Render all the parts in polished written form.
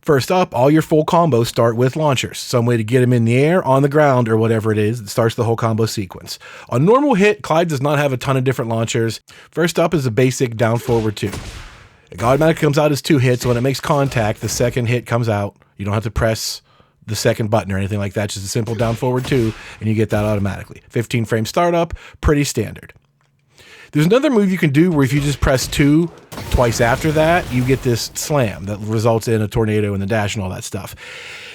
First up, all your full combos start with launchers. Some way to get them in the air, on the ground, or whatever it is that starts the whole combo sequence. On normal hit, Clive does not have a ton of different launchers. First up is a basic down forward 2. It automatically comes out as 2 hits. When it makes contact, the second hit comes out. You don't have to press the second button or anything like that. Just a simple down forward 2, and you get that automatically. 15 frame startup, pretty standard. There's another move you can do where if you just press 2 twice after that, you get this slam that results in a tornado and the dash and all that stuff.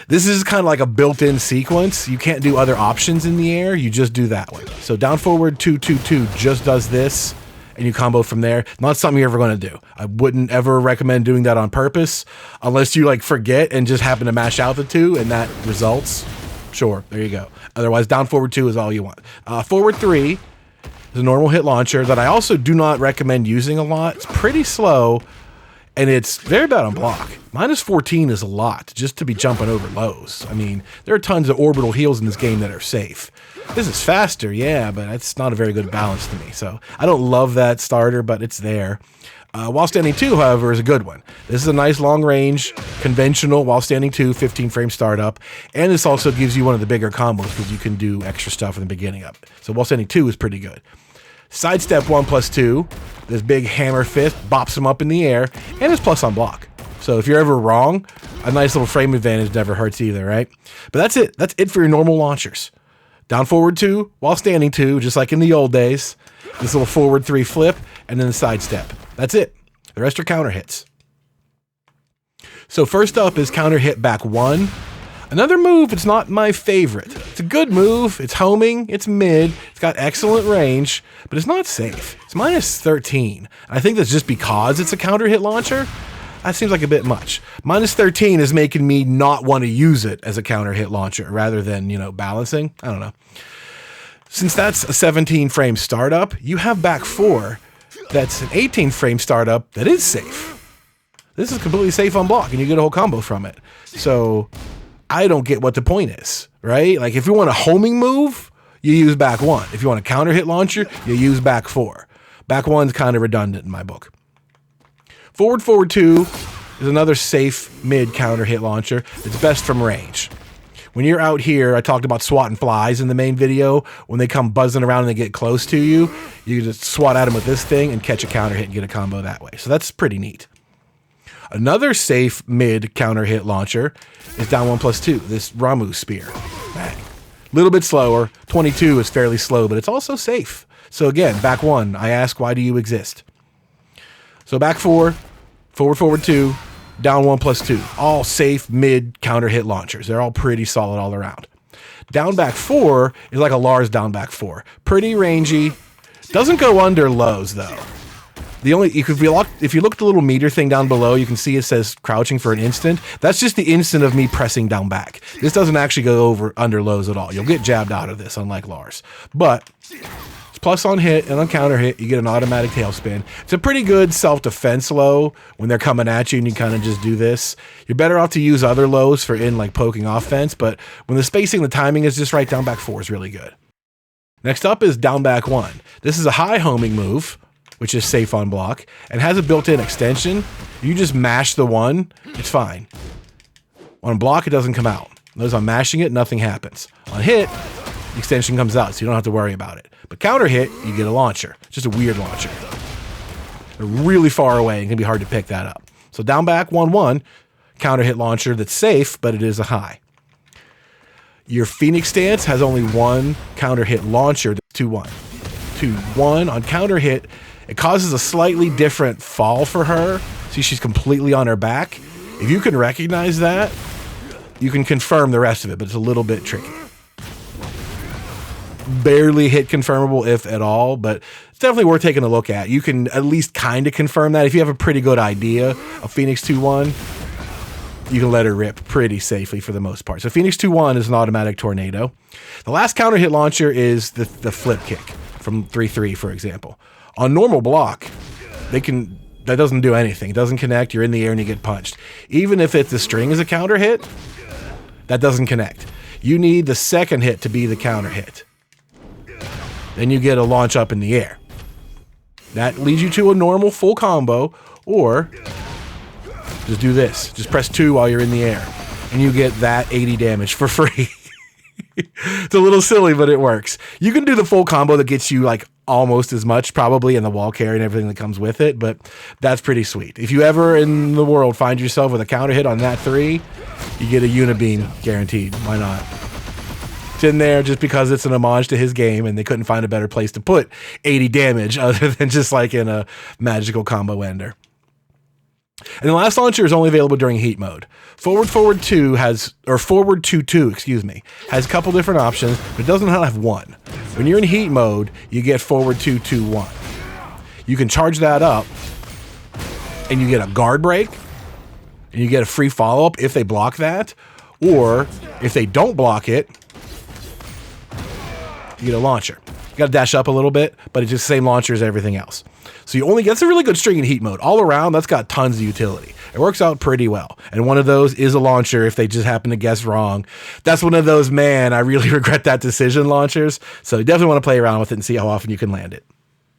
This is kind of like a built-in sequence. You can't do other options in the air. You just do that one. So down forward 2, 2, 2 just does this, and you combo from there. Not something you're ever going to do. I wouldn't ever recommend doing that on purpose unless you like forget and just happen to mash out the 2 and that results. Sure, there you go. Otherwise, down forward 2 is all you want. Forward 3 is a normal hit launcher that I also do not recommend using a lot. It's pretty slow, and it's very bad on block. Minus 14 is a lot just to be jumping over lows. I mean, there are tons of orbital heals in this game that are safe. This is faster, yeah, but it's not a very good balance to me. So I don't love that starter, but it's there. While Standing 2, however, is a good one. This is a nice long range, conventional While Standing 2, 15 frame startup. And this also gives you one of the bigger combos because you can do extra stuff in the beginning of it. So While Standing 2 is pretty good. Sidestep 1+2, this big hammer fist bops him up in the air, and it's plus on block. So if you're ever wrong, a nice little frame advantage never hurts either, right? But that's it. That's it for your normal launchers. Down forward 2, While Standing 2, just like in the old days. This little forward 3 flip, and then the sidestep. That's it. The rest are counter hits. So first up is counter hit back 1. Another move, it's not my favorite. It's a good move, it's homing, it's mid, it's got excellent range, but it's not safe. It's minus 13. I think that's just because it's a counter hit launcher. That seems like a bit much. Minus 13 is making me not want to use it as a counter hit launcher rather than, balancing. I don't know. Since that's a 17 frame startup, you have back 4 that's an 18 frame startup that is safe. This is completely safe on block, and you get a whole combo from it. So I don't get what the point is, right? Like if you want a homing move, you use back 1. If you want a counter hit launcher, you use back 4. Back 1's kind of redundant in my book. Forward 2 is another safe mid counter hit launcher. It's best from range. When you're out here, I talked about swatting flies in the main video. When they come buzzing around and they get close to you, you just swat at them with this thing and catch a counter hit and get a combo that way. So that's pretty neat. Another safe mid counter hit launcher is down 1+2, this Ramu spear. Bang. Little bit slower. 22 is fairly slow, but it's also safe. So again, back 1, I ask, why do you exist? So back 4, forward 2, down 1+2. All safe mid counter hit launchers. They're all pretty solid all around. Down back 4 is like a Lars down back 4. Pretty rangy. Doesn't go under lows though. The only if you look at the little meter thing down below, you can see it says crouching for an instant. That's just the instant of me pressing down back. This doesn't actually go under lows at all. You'll get jabbed out of this, unlike Lars. But it's plus on hit and on counter hit, you get an automatic tailspin. It's a pretty good self-defense low when they're coming at you and you kind of just do this. You're better off to use other lows for like poking offense, but when the spacing, the timing is just right, down back 4 is really good. Next up is down back 1. This is a high homing move, which is safe on block, and has a built-in extension. You just mash the 1, it's fine. On block, it doesn't come out. Notice I'm mashing it, nothing happens. On hit, the extension comes out, so you don't have to worry about it. But counter hit, you get a launcher. It's just a weird launcher. They're really far away, and it can be hard to pick that up. So down back 1-1, counter hit launcher that's safe, but it is a high. Your Phoenix stance has only 1 counter hit launcher, 2-1. 2-1 on counter hit. It causes a slightly different fall for her. See, she's completely on her back. If you can recognize that, you can confirm the rest of it, but it's a little bit tricky. Barely hit confirmable, if at all, but it's definitely worth taking a look at. You can at least kind of confirm that. If you have a pretty good idea of Phoenix 2-1, you can let her rip pretty safely for the most part. So Phoenix 2-1 is an automatic tornado. The last counter hit launcher is the flip kick from 3-3, for example. On normal block, that doesn't do anything. It doesn't connect. You're in the air and you get punched. Even if the string is a counter hit, that doesn't connect. You need the second hit to be the counter hit. Then you get a launch up in the air. That leads you to a normal full combo, or Just do this. Just press 2 while you're in the air, and you get that 80 damage for free. It's a little silly, but it works. You can do the full combo that gets you like almost as much, probably, in the wall carry and everything that comes with it, but that's pretty sweet. If you ever in the world find yourself with a counter hit on that 3, you get a Unibeam guaranteed. Why not? It's in there just because it's an homage to his game, and they couldn't find a better place to put 80 damage other than just like in a magical combo ender. And the last launcher is only available during heat mode. Forward 2 has a couple different options, but it doesn't have one. When you're in heat mode, you get forward 2-2-1. You can charge that up, and you get a guard break, and you get a free follow-up if they block that, or if they don't block it, you get a launcher. You got to dash up a little bit, but it's just the same launcher as everything else. So you only get a really good string in heat mode. All around, that's got tons of utility. It works out pretty well. And one of those is a launcher if they just happen to guess wrong. That's one of those, man, I really regret that decision launchers. So you definitely want to play around with it and see how often you can land it.